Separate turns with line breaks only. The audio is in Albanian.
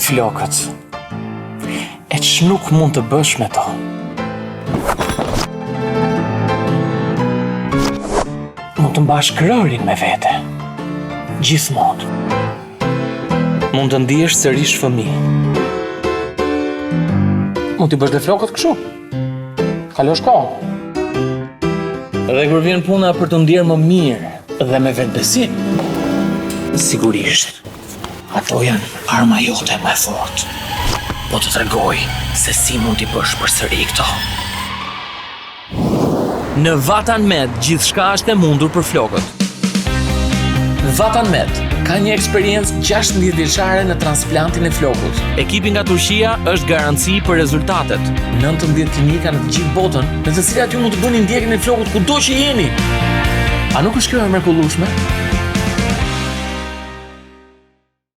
Flokët. E që nuk mund të bësh me to. Mund të mbash krërin me vete. Gjithmonë. Mund të ndihesh sërish fëmijë. Mund t'i bësh dhe flokët kështu. Kalosh kohën. Dhe kur vjen puna për të ndjerë më mirë dhe me vetbesim, sigurisht, ato janë arma jote më e fortë. Po të tregoj se si mund t'i bësh përsëri këto. Në Vatan Med, gjithçka është e mundur për flokët. Vatan Med ka një eksperiencë 16 vjeçare në transplantin e flokut. Ekipi nga Turqia është garanci për rezultatet. 19 klinika në të gjithë botën, në të cilat ju mund të bëni ndjekjen e flokut kudo që jeni. A nuk është kjo e mrekullueshme?